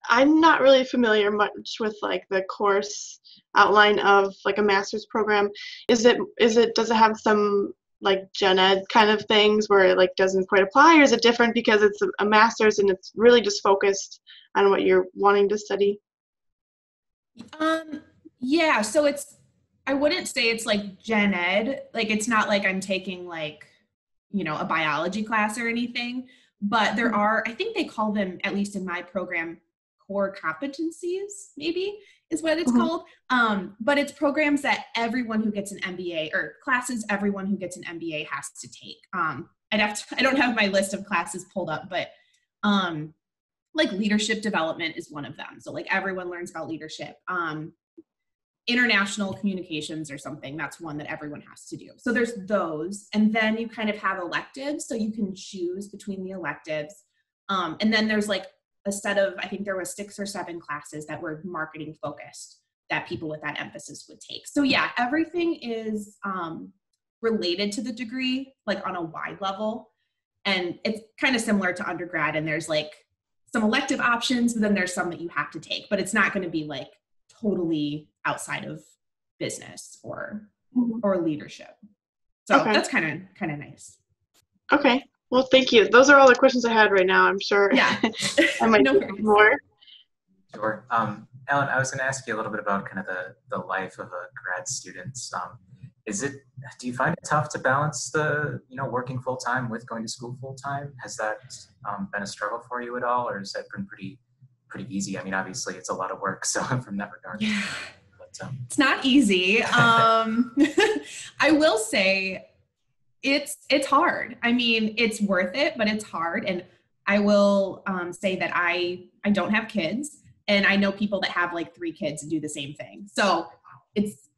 I'm not really familiar much with like the course outline of like a master's program. Does it have some like gen ed kind of things where it like doesn't quite apply, or is it different because it's a master's and it's really just focused on what you're wanting to study? Yeah, so I wouldn't say it's like gen ed. Like it's not like I'm taking like, a biology class or anything, but there are, I think they call them, at least in my program, core competencies, maybe is what it's Mm-hmm. called. But it's programs that everyone who gets an MBA or classes everyone who gets an MBA has to take. I don't have my list of classes pulled up, but like leadership development is one of them. So like everyone learns about leadership. International communications or something, that's one that everyone has to do. So there's those, and then you kind of have electives, so you can choose between the electives. And then there's like a set of, I think there was 6 or 7 classes that were marketing focused that people with that emphasis would take. So yeah, everything is related to the degree, like on a wide level. And it's kind of similar to undergrad, and there's like some elective options, but then there's some that you have to take, but it's not going to be like totally outside of business or leadership. So Okay. that's kind of nice. Okay. Well, thank you. Those are all the questions I had right now. I'm sure Yeah. I might No think of worries. more. Sure. Ellen, I was going to ask you a little bit about kind of the life of a grad student. Do you find it tough to balance working full time with going to school full time? Has that been a struggle for you at all, or has that been pretty easy? I mean, obviously it's a lot of work, so from that regard. Yeah. But, it's not easy. I will say it's hard. I mean, it's worth it, but it's hard. And I will say that I don't have kids, and I know people that have like 3 kids and do the same thing. So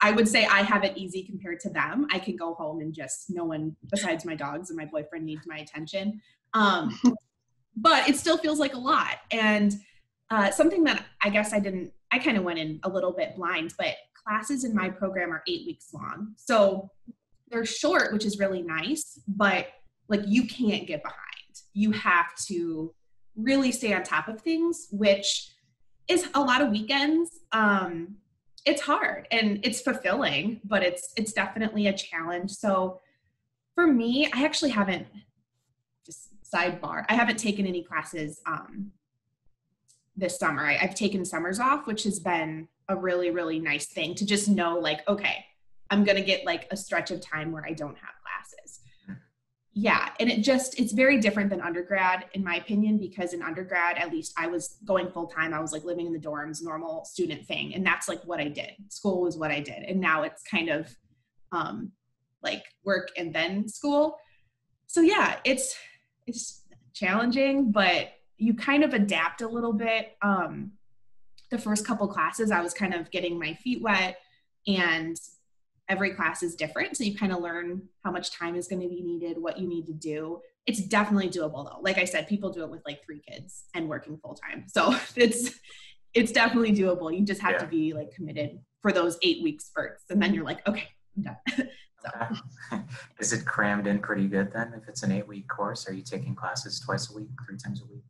I would say I have it easy compared to them. I can go home and just no one besides my dogs and my boyfriend needs my attention. But it still feels like a lot. And something that I guess I kind of went in a little bit blind, but classes in my program are 8 weeks long. So they're short, which is really nice, but like you can't get behind. You have to really stay on top of things, which is a lot of weekends. It's hard and it's fulfilling, but it's definitely a challenge. So for me, I actually haven't, just sidebar, I haven't taken any classes this summer. I've taken summers off, which has been a really, really nice thing to just know like, okay, I'm going to get like a stretch of time where I don't have classes. Yeah. And it's very different than undergrad, in my opinion, because in undergrad, at least I was going full time. I was like living in the dorms, normal student thing. And that's like what I did. School was what I did. And now it's kind of like work and then school. So yeah, it's challenging, but you kind of adapt a little bit. The first couple classes, I was kind of getting my feet wet, and every class is different. So you kind of learn how much time is going to be needed, what you need to do. It's definitely doable though. Like I said, people do it with like 3 kids and working full time. So it's definitely doable. You just have to be like committed for those 8 week spurts. And then you're like, okay, I'm done. So. Is it crammed in pretty good then? If it's an 8-week course, are you taking classes twice a week, 3 times a week?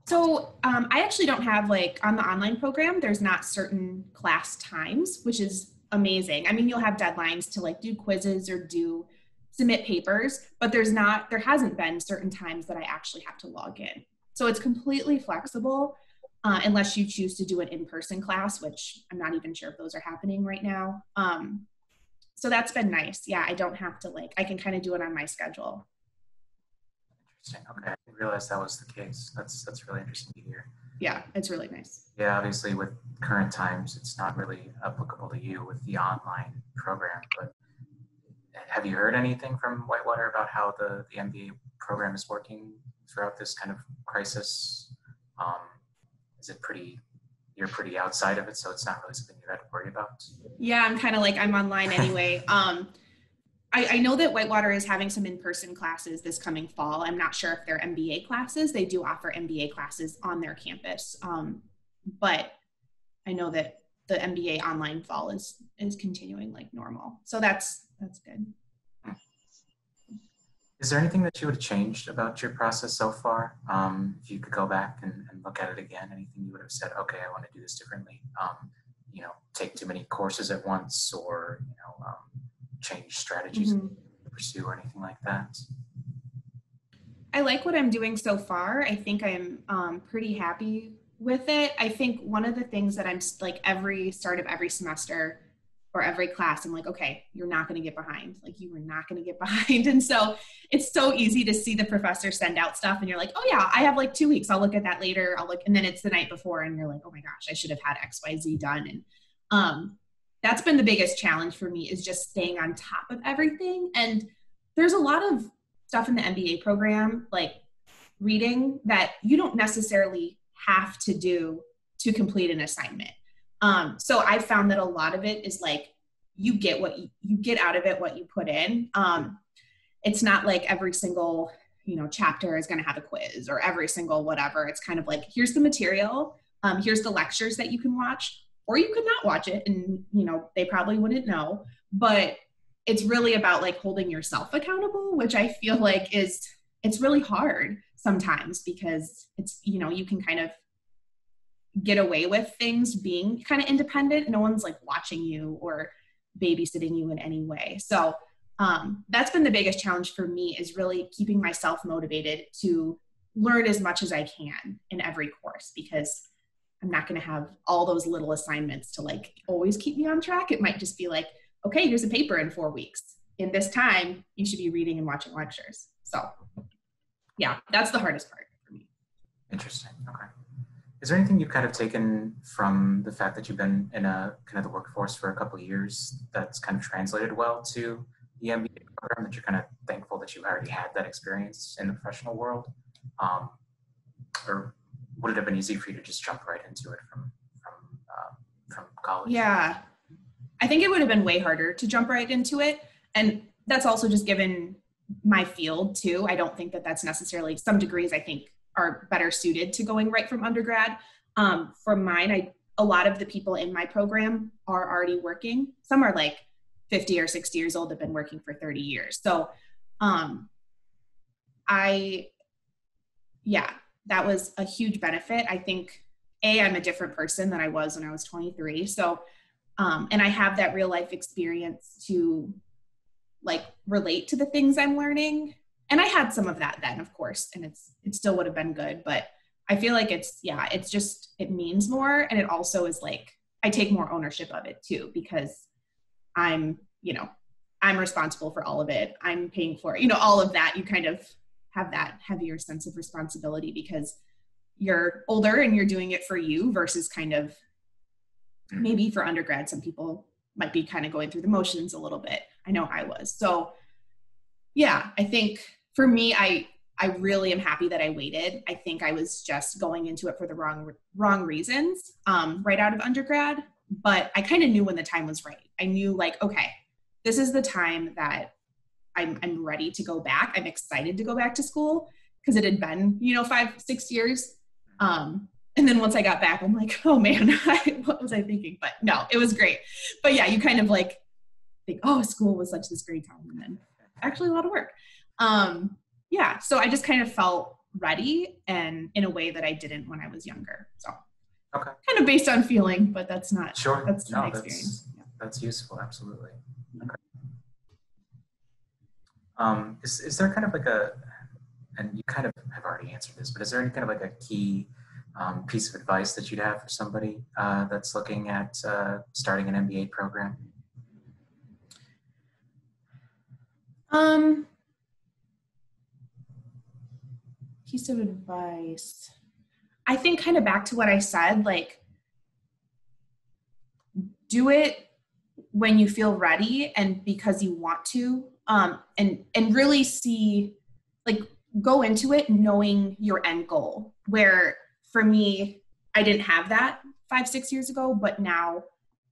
So I actually don't have like on the online program, there's not certain class times, which is amazing. I mean, you'll have deadlines to like do quizzes or submit papers, but there hasn't been certain times that I actually have to log in. So it's completely flexible unless you choose to do an in-person class, which I'm not even sure if those are happening right now. So that's been nice. Yeah, I don't have to I can kind of do it on my schedule. Interesting. Okay, I didn't realize that was the case. That's really interesting to hear. Yeah, it's really nice. Yeah, obviously with current times, it's not really applicable to you with the online program, but have you heard anything from Whitewater about how the MBA program is working throughout this kind of crisis? Is it you're pretty outside of it, so it's not really something you had to worry about? Yeah, I'm kind of I'm online anyway. I know that Whitewater is having some in-person classes this coming fall. I'm not sure if they're MBA classes. They do offer MBA classes on their campus. But I know that the MBA online fall is continuing like normal. So that's good. Is there anything that you would have changed about your process so far? If you could go back and look at it again, anything you would have said, okay, I want to do this differently. Take too many courses at once, or change strategies to pursue, or anything like that? I like what I'm doing so far. I think I'm pretty happy with it. I think one of the things that I'm like every start of every semester or every class, I'm like, okay, you're not going to get behind. Like you are not going to get behind. And so it's so easy to see the professor send out stuff and you're like, oh yeah, I have like 2 weeks. I'll look at that later. And then it's the night before and you're like, oh my gosh, I should have had X, Y, Z done. And that's been the biggest challenge for me, is just staying on top of everything. And there's a lot of stuff in the MBA program, like reading, that you don't necessarily have to do to complete an assignment. So I found that a lot of it is like, you get what you get out of it, what you put in. It's not like every single, chapter is going to have a quiz, or every single whatever. It's kind of like, here's the material. Here's the lectures that you can watch, or you could not watch it and, they probably wouldn't know, but it's really about like holding yourself accountable, which I feel like it's really hard sometimes, because it's, you can kind of get away with things being kind of independent. No one's like watching you or babysitting you in any way. So that's been the biggest challenge for me, is really keeping myself motivated to learn as much as I can in every course, because I'm not going to have all those little assignments to like always keep me on track. It might just be like, okay, here's a paper in 4 weeks. In this time, you should be reading and watching lectures. So yeah, that's the hardest part for me. Interesting. Okay. Is there anything you've kind of taken from the fact that you've been in a kind of the workforce for a couple of years that's kind of translated well to the MBA program, that you're kind of thankful that you already had that experience in the professional world? Or would it have been easy for you to just jump right into it from college? Yeah, I think it would have been way harder to jump right into it. And that's also just given my field too. I don't think that that's necessarily, some degrees I think are better suited to going right from undergrad. For mine, a lot of the people in my program are already working. Some are like 50 or 60 years old, have been working for 30 years. So that was a huge benefit. I think, I'm a different person than I was when I was 23. So, and I have that real life experience to like relate to the things I'm learning. And I had some of that then, of course, and it still would have been good, but I feel like it means more. And it also is like, I take more ownership of it too, because I'm responsible for all of it. I'm paying for it, all of that. You kind of have that heavier sense of responsibility because you're older and you're doing it for you, versus kind of maybe for undergrad, some people might be kind of going through the motions a little bit. I know I was. So yeah, I think for me, I really am happy that I waited. I think I was just going into it for the wrong reasons right out of undergrad, but I kind of knew when the time was right. I knew like, okay, this is the time that I'm ready to go back. I'm excited to go back to school because it had been, 5-6 years. And then once I got back, I'm like, oh man, what was I thinking? But no, it was great. But yeah, you kind of like think, oh, school was such this great time. And then actually a lot of work. Yeah. So I just kind of felt ready, and in a way that I didn't when I was younger. So okay. Kind of based on feeling, but that's not, sure. That's my experience. That's useful. Absolutely. Okay. Is there kind of like and you kind of have already answered this, but is there any kind of like a key piece of advice that you'd have for somebody that's looking at starting an MBA program? Piece of advice. I think kind of back to what I said, like do it when you feel ready and because you want to, and really see, like go into it knowing your end goal. Where for me, I didn't have that 5-6 years ago, but now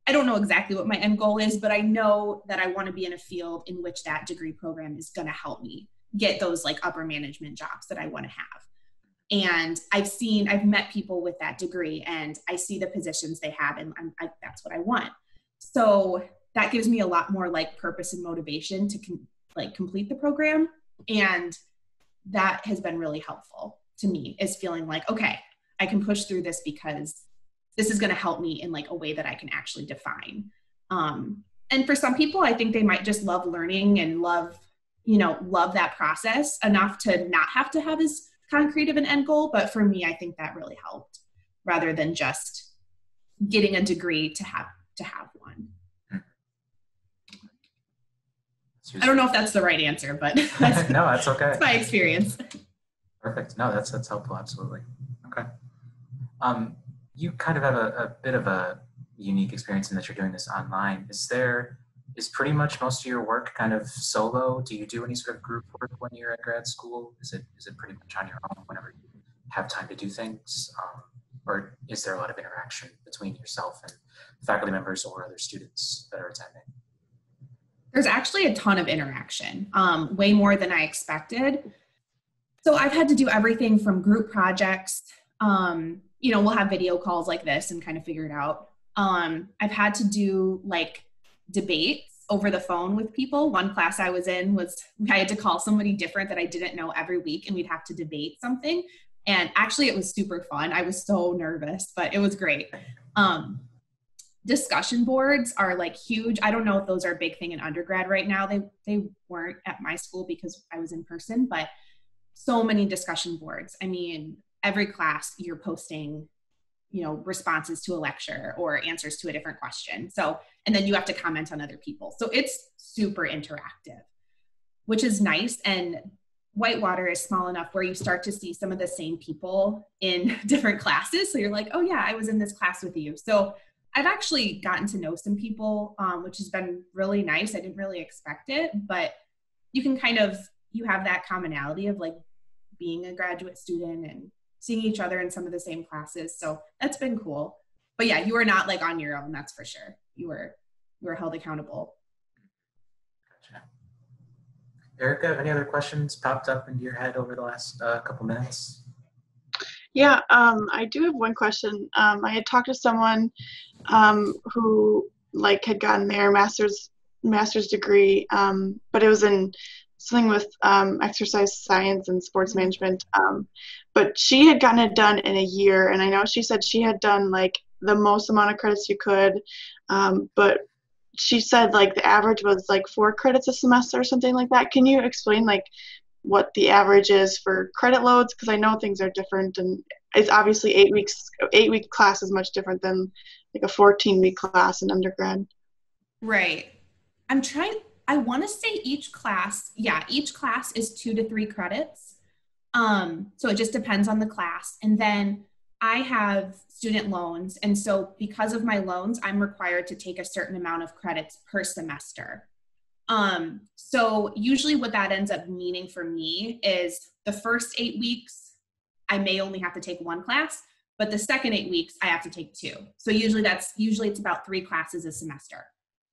I don't know exactly what my end goal is, but I know that I want to be in a field in which that degree program is going to help me get those like upper management jobs that I want to have. And I've met people with that degree and I see the positions they have, and that's what I want. So that gives me a lot more like purpose and motivation to complete the program. And that has been really helpful to me, is feeling like, okay, I can push through this because this is going to help me in like a way that I can actually define. And for some people, I think they might just love learning and love that process enough to not have to have as concrete of an end goal. But for me, I think that really helped, rather than just getting a degree to have one. I don't know if that's the right answer, but that's, no, that's okay. That's my experience. Perfect. No, that's helpful. Absolutely. Okay. You kind of have a bit of a unique experience in that you're doing this online. Is pretty much most of your work kind of solo? Do you do any sort of group work when you're at grad school? Is it pretty much on your own whenever you have time to do things? Or is there a lot of interaction between yourself and faculty members or other students that are attending? There's actually a ton of interaction, way more than I expected. So I've had to do everything from group projects. We'll have video calls like this and kind of figure it out. I've had to do like debates over the phone with people. One class I was in I had to call somebody different that I didn't know every week, and we'd have to debate something. And actually it was super fun. I was so nervous, but it was great. Discussion boards are like huge. I don't know if those are a big thing in undergrad right now. They weren't at my school because I was in person, but so many discussion boards. I mean, every class you're posting, responses to a lecture or answers to a different question. So, and then you have to comment on other people. So it's super interactive, which is nice. And Whitewater is small enough where you start to see some of the same people in different classes. So you're like, oh yeah, I was in this class with you. So I've actually gotten to know some people, which has been really nice. I didn't really expect it, but you can you have that commonality of like being a graduate student and seeing each other in some of the same classes. So that's been cool. But yeah, you are not like on your own, that's for sure. You were held accountable. Gotcha. Erica, any other questions popped up into your head over the last couple minutes? Yeah, I do have one question. I had talked to someone who like had gotten their master's degree, but it was in something with exercise science and sports management. But she had gotten it done in a year, and I know she said she had done like the most amount of credits you could, but she said like the average was like 4 credits a semester or something like that. Can you explain like what the average is for credit loads? Because I know things are different, and it's obviously 8-week class is much different than like a 14-week class in undergrad. Right. I want to say each class is 2 to 3 credits. So it just depends on the class. And then I have student loans. And so because of my loans, I'm required to take a certain amount of credits per semester. So usually what that ends up meaning for me is the first 8 weeks, I may only have to take 1 class, but the second 8 weeks I have to take 2. So usually it's about 3 classes a semester.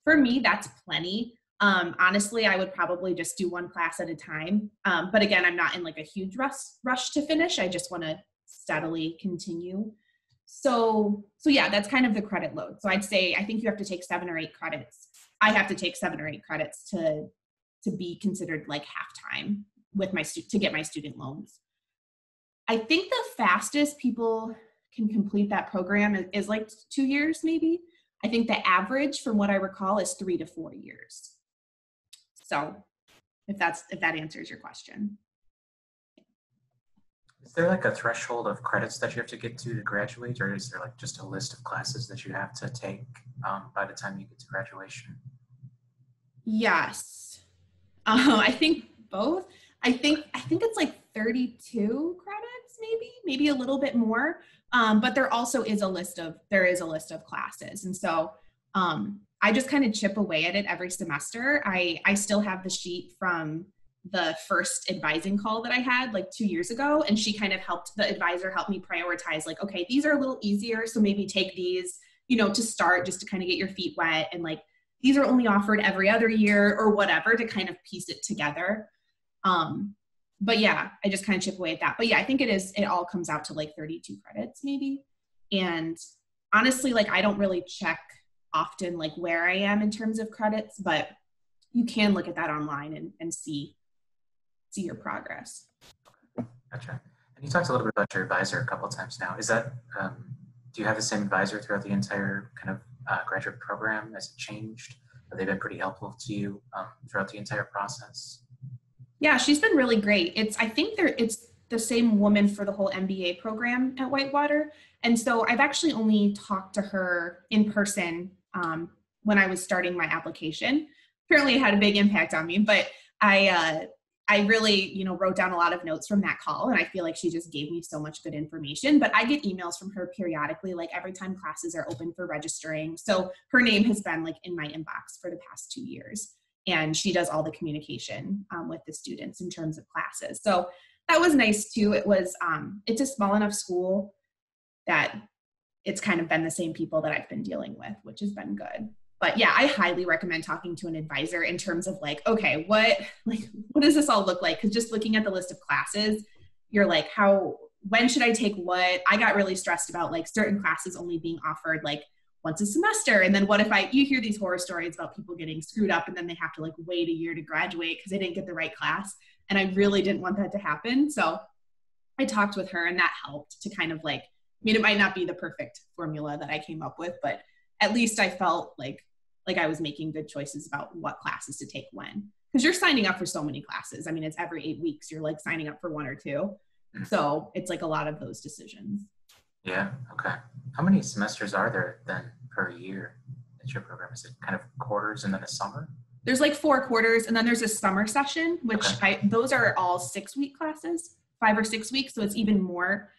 For me, that's plenty. Honestly, I would probably just do 1 class at a time. But again, I'm not in like a huge rush to finish. I just want to steadily continue. So yeah, that's kind of the credit load. So I'd say, I think you have to take 7 or 8 credits. I have to take 7 or 8 credits to be considered like half-time with to get my student loans. I think the fastest people can complete that program is like 2 years, maybe. I think the average, from what I recall, is 3 to 4 years. So if that answers your question. Is there like a threshold of credits that you have to get to graduate, or is there like just a list of classes that you have to take by the time you get to graduation? Yes. I think both. I think it's like 32 credits, maybe a little bit more. But there also is a list of classes. And so I just kind of chip away at it every semester. I still have the sheet from the first advising call that I had like 2 years ago. And the advisor helped me prioritize like, okay, these are a little easier. So maybe take these, to start, just to kind of get your feet wet. And like, these are only offered every other year or whatever, to kind of piece it together. But yeah, I just kind of chip away at that. But yeah, I think it all comes out to like 32 credits maybe. And honestly, like I don't really check often like where I am in terms of credits, but you can look at that online and see see your progress. Gotcha. And you talked a little bit about your advisor a couple of times now. Is that, do you have the same advisor throughout the entire kind of graduate program? Has it changed? Have they been pretty helpful to you throughout the entire process? Yeah, she's been really great. I think it's the same woman for the whole MBA program at Whitewater. And so I've actually only talked to her in person when I was starting my application. Apparently it had a big impact on me, but I really, wrote down a lot of notes from that call, and I feel like she just gave me so much good information. But I get emails from her periodically, like every time classes are open for registering. So her name has been like in my inbox for the past 2 years, and she does all the communication with the students in terms of classes. So that was nice too. It's a small enough school that it's kind of been the same people that I've been dealing with, which has been good. But yeah, I highly recommend talking to an advisor in terms of like, okay, what does this all look like? Because just looking at the list of classes, you're like, when should I take what? I got really stressed about like certain classes only being offered like once a semester. And then what if you hear these horror stories about people getting screwed up and then they have to like wait a year to graduate because they didn't get the right class. And I really didn't want that to happen. So I talked with her, and that helped to kind of like, it might not be the perfect formula that I came up with, but at least I felt like I was making good choices about what classes to take when. Because you're signing up for so many classes. I mean, it's every 8 weeks. You're like signing up for 1 or 2. So it's like a lot of those decisions. Yeah, okay. How many semesters are there then per year at your program? Is it kind of quarters and then a summer? There's like 4 quarters, and then there's a summer session, which those are all 6-week classes, 5 or 6 weeks. So it's even more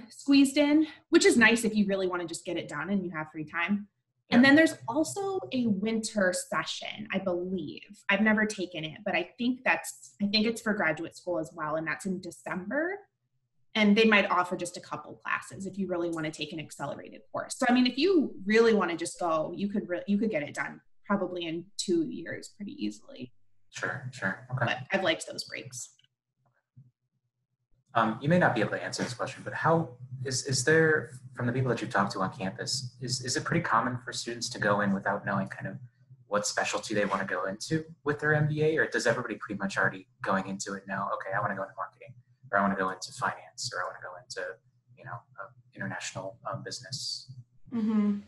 squeezed in, which is nice if you really want to just get it done and you have free time. Yeah. And then there's also a winter session, I believe. I've never taken it, but I think it's for graduate school as well. And that's in December. And they might offer just a couple classes if you really want to take an accelerated course. So, I mean, if you really want to just go, you could get it done probably in 2 years pretty easily. Sure. Okay. But I've liked those breaks. You may not be able to answer this question, but how is there, from the people that you've talked to on campus, is it pretty common for students to go in without knowing kind of what specialty they want to go into with their MBA, or does everybody pretty much already going into it know, okay, I want to go into marketing, or I want to go into finance, or I want to go into, international business? Mm-hmm.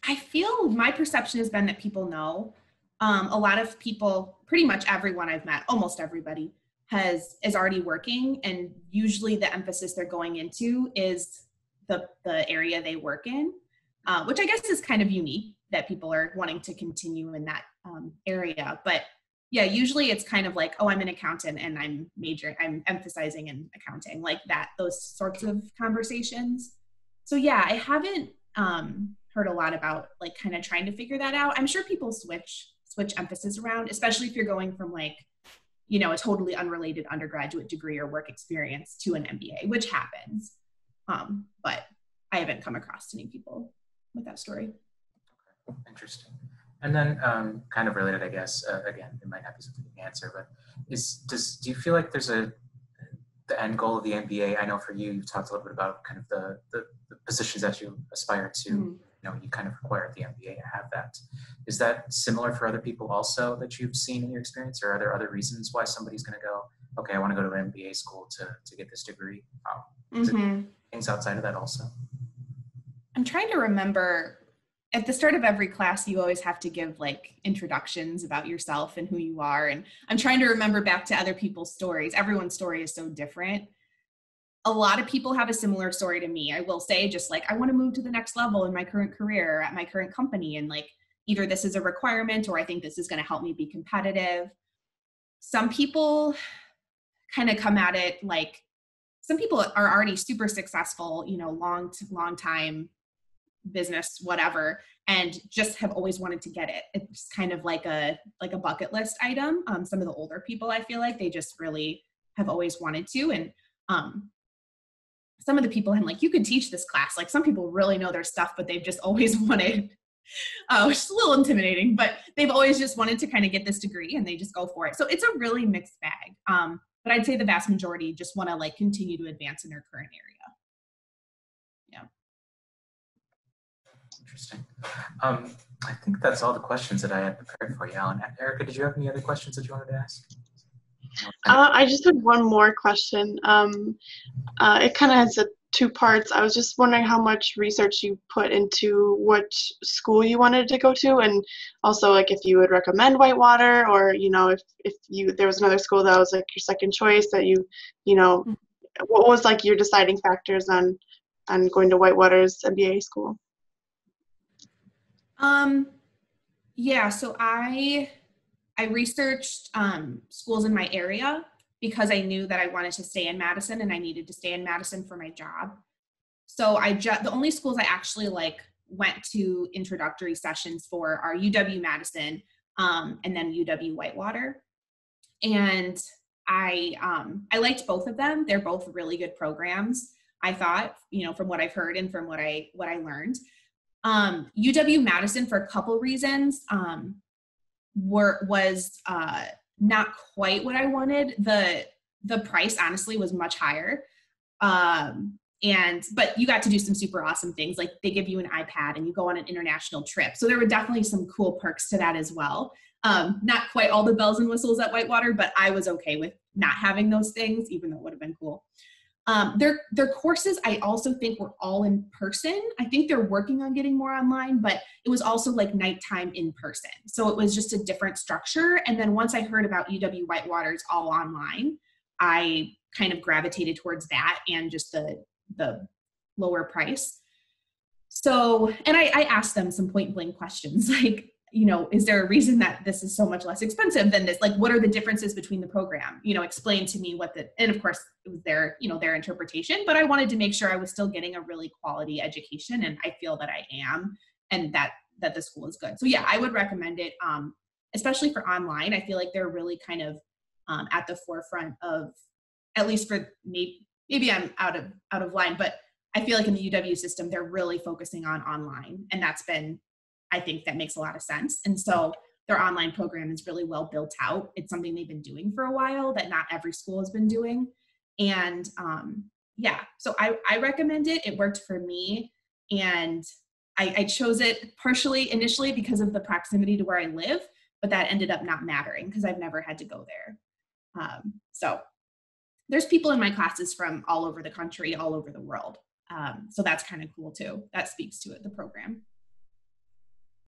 I feel my perception has been that people know. A lot of people, pretty much everyone I've met, almost everybody, is already working, and usually the emphasis they're going into is the area they work in, which I guess is kind of unique that people are wanting to continue in that area. But yeah, usually it's kind of like, oh, I'm an accountant and I'm emphasizing in accounting, like that, those sorts of conversations. So yeah, I haven't heard a lot about like kind of trying to figure that out. I'm sure people switch emphasis around, especially if you're going from like, a totally unrelated undergraduate degree or work experience to an MBA, which happens. But I haven't come across any people with that story. Okay. Interesting. And then kind of related, I guess, again, it might not be something you can answer, but do you feel like there's the end goal of the MBA? I know for you, you've talked a little bit about kind of the positions that you aspire to. Mm-hmm. You kind of require the MBA to have that. Is that similar for other people also that you've seen in your experience, or are there other reasons why somebody's going to go, okay, I want to go to an MBA school to get this degree? Is it things outside of that also? I'm trying to remember, at the start of every class, you always have to give like introductions about yourself and who you are. And I'm trying to remember back to other people's stories. Everyone's story is so different. A lot of people have a similar story to me. I will say, just like, I want to move to the next level in my current career at my current company. And like, either this is a requirement or I think this is going to help me be competitive. Some people kind of come at it like, some people are already super successful, long time business, whatever, and just have always wanted to get it. It's kind of like a bucket list item. Some of the older people, I feel like they just really have always wanted to. And some of the people I'm like, you could teach this class. Like, some people really know their stuff, but they've just always wanted, which is a little intimidating, but they've always just wanted to kind of get this degree and they just go for it. So it's a really mixed bag. But I'd say the vast majority just want to like continue to advance in their current area. Yeah. Interesting. I think that's all the questions that I had prepared for you, Alan. Erica, did you have any other questions that you wanted to ask? I just had one more question. It kind of has two parts. I was just wondering how much research you put into which school you wanted to go to, and also like if you would recommend Whitewater, or if you there was another school that was like your second choice that you know what was like your deciding factors on going to Whitewater's MBA school. Yeah, so I researched schools in my area because I knew that I wanted to stay in Madison and I needed to stay in Madison for my job. So the only schools I actually like went to introductory sessions for are UW-Madison and then UW-Whitewater. And I liked both of them. They're both really good programs, I thought, from what I've heard and from what I learned. UW-Madison, for a couple reasons, was not quite what I wanted. The price honestly was much higher. But you got to do some super awesome things. Like they give you an iPad and you go on an international trip. So there were definitely some cool perks to that as well. Not quite all the bells and whistles at Whitewater, but I was okay with not having those things, even though it would have been cool. Their courses, I also think, were all in person. I think they're working on getting more online, but it was also like nighttime in person. So it was just a different structure. And then once I heard about UW Whitewater's all online, I kind of gravitated towards that and just the lower price. So, and I asked them some point blank questions like, is there a reason that this is so much less expensive than this? Like, what are the differences between the program? Explain to me and of course it was their interpretation, but I wanted to make sure I was still getting a really quality education. And I feel that I am, and that the school is good. So yeah, I would recommend it. Especially for online. I feel like they're really kind of at the forefront of, at least for me, maybe I'm out of line, but I feel like in the UW system, they're really focusing on online. And I think that makes a lot of sense. And so their online program is really well built out. It's something they've been doing for a while that not every school has been doing. And yeah, so I recommend it. It worked for me. And I chose it partially initially because of the proximity to where I live, but that ended up not mattering because I've never had to go there. So there's people in my classes from all over the country, all over the world. So that's kind of cool too. That speaks to it, the program.